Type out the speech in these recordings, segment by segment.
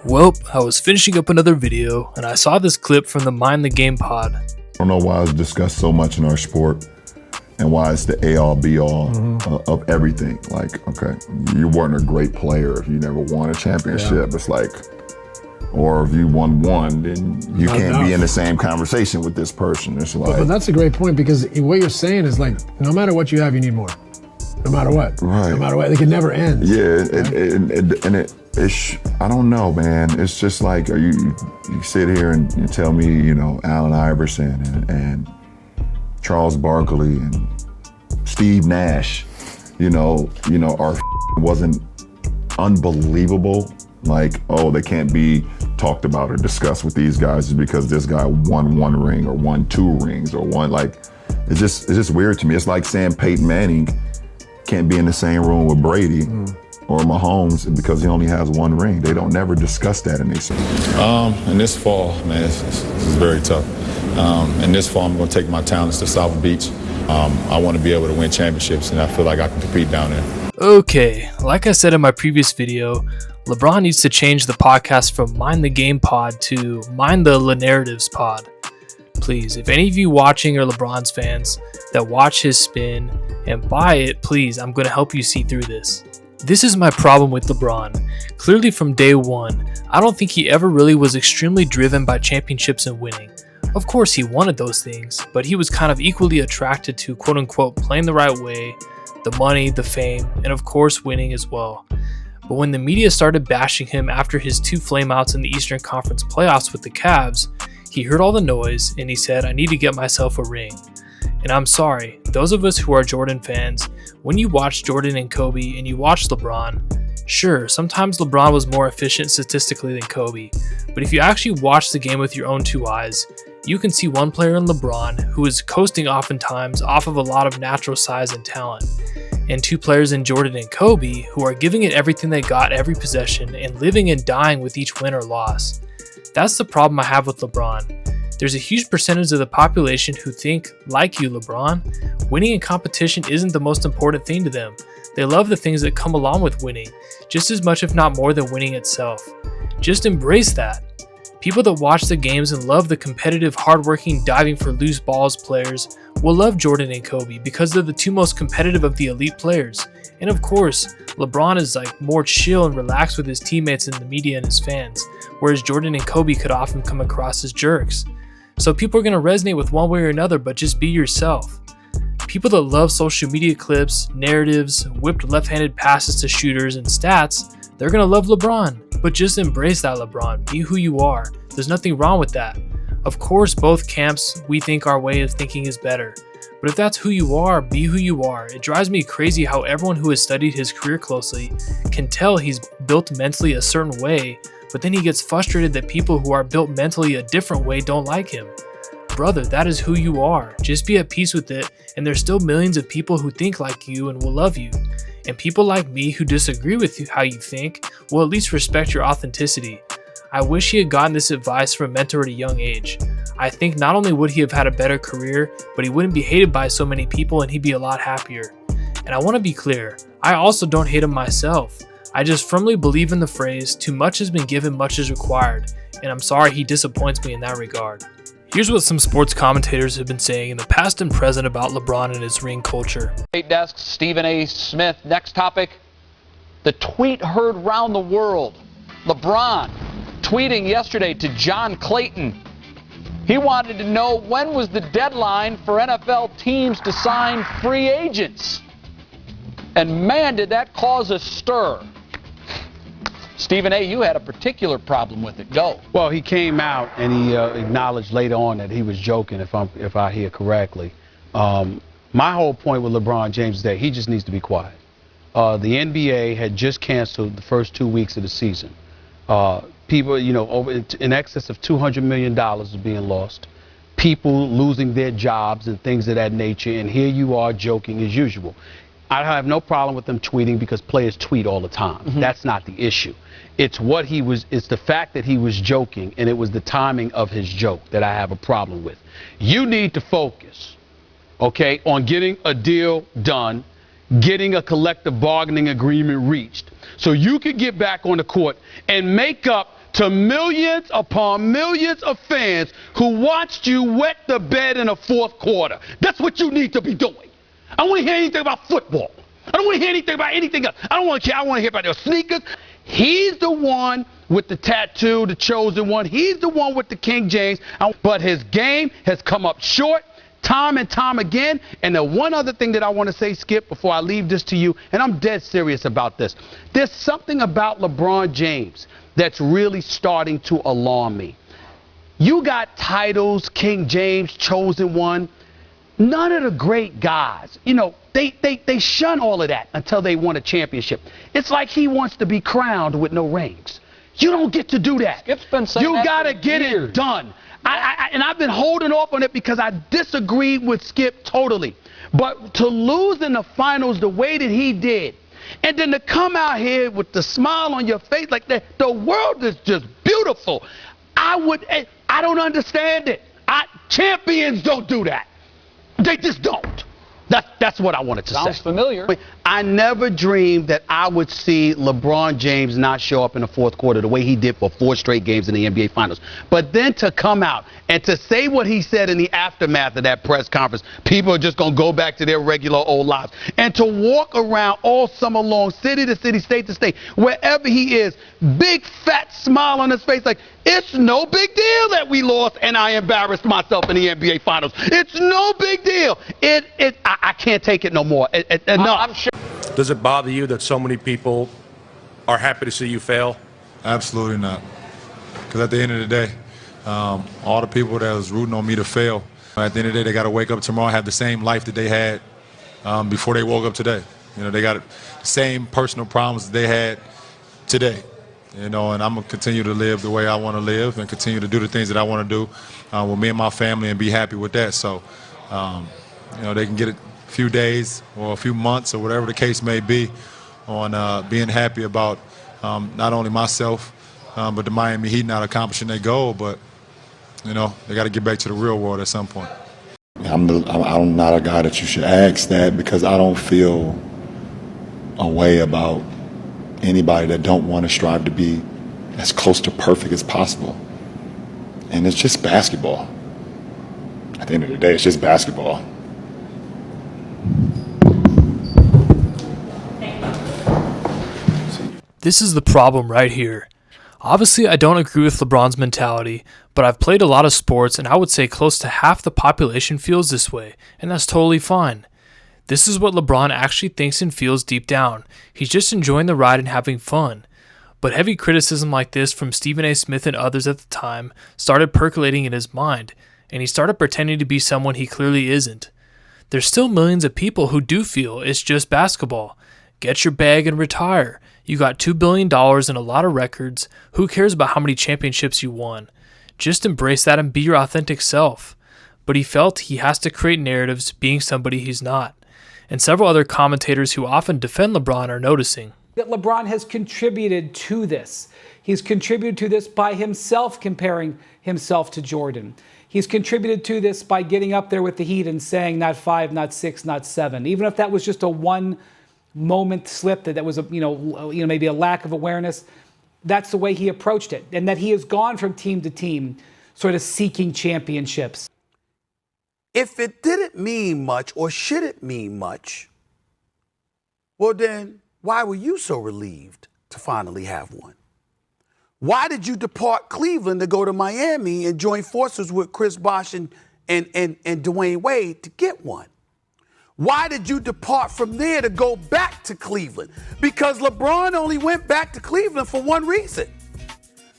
Well, I was finishing up another video and I saw this clip from the Mind the Game pod. I don't know why it's discussed so much in our sport and why it's the all be all of everything. Like, okay, you weren't a great player if you never won a championship. Yeah. It's like, or if you won one, then you can't be in the same conversation with this person. It's like, but that's a great point, because what you're saying is like, no matter what you have, you need more. No matter what. Right. No matter what. It can never end. Yeah, it's I don't know, man. It's just like you sit here and you tell me, you know, Allen Iverson and Charles Barkley and Steve Nash, you know, our wasn't unbelievable. Like, oh, they can't be talked about or discussed with these guys just because this guy won one ring or won two rings or won, like, it's just weird to me. It's like saying Peyton Manning can't be in the same room with Brady or Mahomes because he only has one ring. They don't never discuss that in these circles. In this fall, man, this is very tough. And this fall, I'm going to take my talents to South Beach. I want to be able to win championships, and I feel like I can compete down there. Okay, like I said in my previous video, LeBron needs to change the podcast from Mind the Game pod to Mind the Narratives pod. Please, if any of you watching are LeBron's fans that watch his spin and buy it, please, I'm going to help you see through this. This is my problem with LeBron. Clearly from day one, I don't think he ever really was extremely driven by championships and winning. Of course he wanted those things, but he was kind of equally attracted to quote-unquote playing the right way, the money, the fame, and of course winning as well. But when the media started bashing him after his 2 flameouts in the Eastern Conference playoffs with the Cavs, he heard all the noise and he said, I need to get myself a ring. And I'm sorry, those of us who are Jordan fans, when you watch Jordan and Kobe and you watch LeBron, sure, sometimes LeBron was more efficient statistically than Kobe, but if you actually watch the game with your own 2 eyes, you can see one player in LeBron who is coasting oftentimes off of a lot of natural size and talent, and 2 players in Jordan and Kobe who are giving it everything they got every possession and living and dying with each win or loss. That's the problem I have with LeBron. There's a huge percentage of the population who think, like you, LeBron, winning in competition isn't the most important thing to them. They love the things that come along with winning, just as much if not more than winning itself. Just embrace that. People that watch the games and love the competitive, hardworking, diving for loose balls players will love Jordan and Kobe because they're the 2 most competitive of the elite players. And of course, LeBron is like more chill and relaxed with his teammates and the media and his fans, whereas Jordan and Kobe could often come across as jerks. So people are going to resonate with one way or another, but just be yourself. People that love social media clips, narratives, whipped left-handed passes to shooters, and stats, they're going to love LeBron. But just embrace that, LeBron. Be who you are. There's nothing wrong with that. Of course, both camps, we think our way of thinking is better. But if that's who you are, be who you are. It drives me crazy how everyone who has studied his career closely can tell he's built mentally a certain way, but then he gets frustrated that people who are built mentally a different way don't like him. Brother, that is who you are. Just be at peace with it, and there's still millions of people who think like you and will love you. And people like me who disagree with you how you think will at least respect your authenticity. I wish he had gotten this advice from a mentor at a young age. I think not only would he have had a better career, but he wouldn't be hated by so many people and he'd be a lot happier. And I want to be clear, I also don't hate him myself. I just firmly believe in the phrase, too much has been given, much is required, and I'm sorry he disappoints me in that regard. Here's what some sports commentators have been saying in the past and present about LeBron and his ring culture. Desk, Stephen A. Smith. Next topic, the tweet heard round the world. LeBron tweeting yesterday to John Clayton. He wanted to know when was the deadline for NFL teams to sign free agents. And man, did that cause a stir. Stephen A., you had a particular problem with it. Go. Well, he came out and he acknowledged later on that he was joking, if I hear correctly. My whole point with LeBron James is that he just needs to be quiet. The NBA had just canceled the first 2 weeks of the season. People, you know, over in excess of $200 million is being lost. People losing their jobs and things of that nature, and here you are joking as usual. I have no problem with them tweeting because players tweet all the time. That's not the issue. It's the fact that he was joking, and it was the timing of his joke that I have a problem with. You need to focus, okay, on getting a deal done, getting a collective bargaining agreement reached, so you can get back on the court and make up to millions upon millions of fans who watched you wet the bed in the fourth quarter. That's what you need to be doing. I don't want to hear anything about football. I don't want to hear anything about anything else. I don't want to care. I want to hear about your sneakers. He's the one with the tattoo, the chosen one. He's the one with the King James. But his game has come up short time and time again. And the one other thing that I want to say, Skip, before I leave this to you, and I'm dead serious about this. There's something about LeBron James that's really starting to alarm me. You got titles, King James, chosen one. None of the great guys, you know, they shun all of that until they won a championship. It's like he wants to be crowned with no rings. You don't get to do that. Skip's been saying you that got to for get years. it done. And I've been holding off on it because I disagreed with Skip totally. But to lose in the finals the way that he did, and then to come out here with the smile on your face like that, the world is just beautiful. I don't understand it. Champions don't do that. They just don't. That's what I wanted to say. Sounds familiar. I never dreamed that I would see LeBron James not show up in the fourth quarter the way he did for 4 straight games in the NBA Finals. But then to come out and to say what he said in the aftermath of that press conference, people are just going to go back to their regular old lives. And to walk around all summer long, city to city, state to state, wherever he is, big fat smile on his face like, it's no big deal that we lost and I embarrassed myself in the NBA Finals. It's no big deal. I can't take it no more. Enough. I'm sure. Does it bother you that so many people are happy to see you fail? Absolutely not. Because at the end of the day, all the people that was rooting on me to fail, at the end of the day, they got to wake up tomorrow and have the same life that they had before they woke up today. You know, they got the same personal problems that they had today. You know, and I'm going to continue to live the way I want to live and continue to do the things that I want to do with me and my family and be happy with that. So, you know, they can get a few days or a few months or whatever the case may be on being happy about not only myself, but the Miami Heat not accomplishing their goal. But, you know, they got to get back to the real world at some point. I'm not a guy that you should ask that because I don't feel a way about anybody that don't want to strive to be as close to perfect as possible. And it's just basketball. At the end of the day, it's just basketball. This is the problem right here. Obviously, I don't agree with LeBron's mentality, but I've played a lot of sports and I would say close to half the population feels this way, and that's totally fine. This is what LeBron actually thinks and feels deep down. He's just enjoying the ride and having fun. But heavy criticism like this from Stephen A. Smith and others at the time started percolating in his mind, and he started pretending to be someone he clearly isn't. There's still millions of people who do feel it's just basketball. Get your bag and retire. You got $2 billion and a lot of records. Who cares about how many championships you won? Just embrace that and be your authentic self. But he felt he has to create narratives being somebody he's not. And several other commentators who often defend LeBron are noticing that LeBron has contributed to this. He's contributed to this by himself comparing himself to Jordan. He's contributed to this by getting up there with the Heat and saying not 5, not 6, not 7. Even if that was just a one moment slip, that was a maybe a lack of awareness, that's the way he approached it. And that he has gone from team to team sort of seeking championships. If it didn't mean much or should it mean much, well then, why were you so relieved to finally have one? Why did you depart Cleveland to go to Miami and join forces with Chris Bosh and Dwayne Wade to get one? Why did you depart from there to go back to Cleveland? Because LeBron only went back to Cleveland for one reason: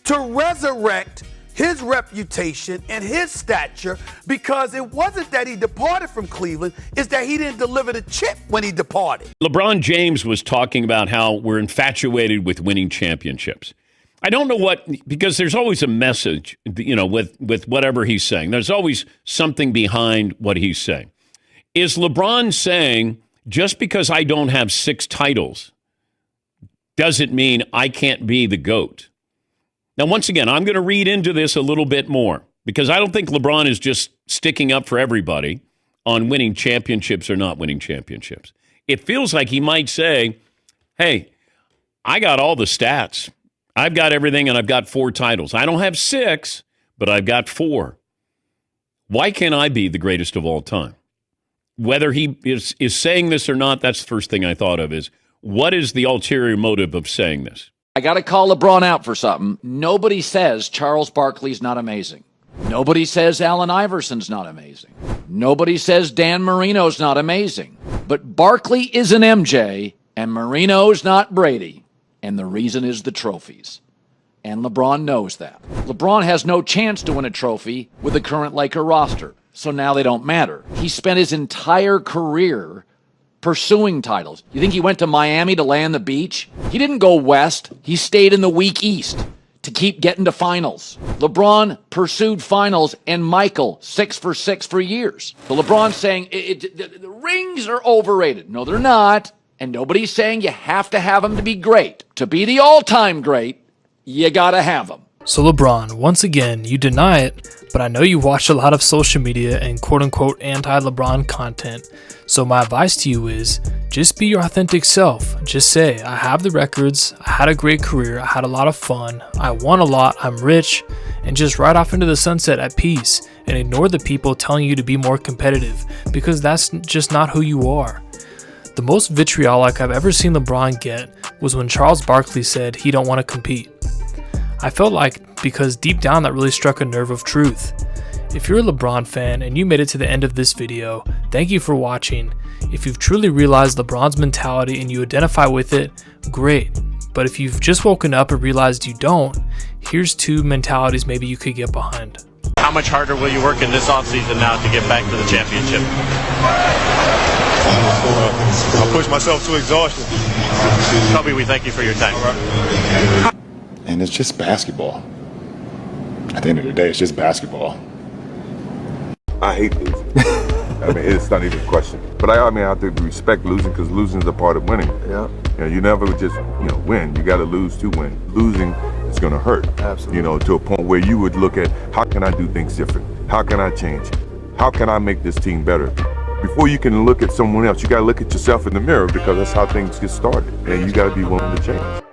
to resurrect his reputation and his stature, because it wasn't that he departed from Cleveland, it's that he didn't deliver the chip when he departed. LeBron James was talking about how we're infatuated with winning championships. I don't know what, because there's always a message, with whatever he's saying. There's always something behind what he's saying. Is LeBron saying, just because I don't have 6 titles, doesn't mean I can't be the GOAT? Now, once again, I'm going to read into this a little bit more, because I don't think LeBron is just sticking up for everybody on winning championships or not winning championships. It feels like he might say, hey, I got all the stats. I've got everything, and I've got 4 titles. I don't have 6, but I've got 4. Why can't I be the greatest of all time? Whether he is saying this or not, that's the first thing I thought of is, what is the ulterior motive of saying this? I got to call LeBron out for something. Nobody says Charles Barkley's not amazing. Nobody says Allen Iverson's not amazing. Nobody says Dan Marino's not amazing. But Barkley isn't MJ, and Marino's not Brady. And the reason is the trophies. And LeBron knows that. LeBron has no chance to win a trophy with the current Laker roster, so now they don't matter. He spent his entire career pursuing titles. You think he went to Miami to lay on the beach? He didn't go west. He stayed in the weak east to keep getting to finals. LeBron pursued finals, and Michael 6 for 6 for years. So LeBron's saying the rings are overrated. No, they're not. And nobody's saying you have to have them to be great. To be the all-time great, you gotta have them. So LeBron, once again, you deny it, but I know you watch a lot of social media and quote-unquote anti-LeBron content. So my advice to you is, just be your authentic self. Just say, I have the records, I had a great career, I had a lot of fun, I won a lot, I'm rich, and just ride off into the sunset at peace and ignore the people telling you to be more competitive, because that's just not who you are. The most vitriolic I've ever seen LeBron get was when Charles Barkley said he don't want to compete. I felt like because deep down that really struck a nerve of truth. If you're a LeBron fan and you made it to the end of this video, thank you for watching. If you've truly realized LeBron's mentality and you identify with it, great. But if you've just woken up and realized you don't, here's 2 mentalities maybe you could get behind. How much harder will you work in this offseason now to get back to the championship? I push myself to exhaustion. Kobe, we thank you for your time. And it's just basketball. At the end of the day, it's just basketball. I hate losing. I mean, it's not even a question. But I have to respect losing, because losing is a part of winning. Yeah. You never just win. You got to lose to win. Losing is going to hurt. Absolutely. To a point where you would look at, how can I do things different? How can I change? How can I make this team better? Before you can look at someone else, you got to look at yourself in the mirror, because that's how things get started. And you got to be willing to change.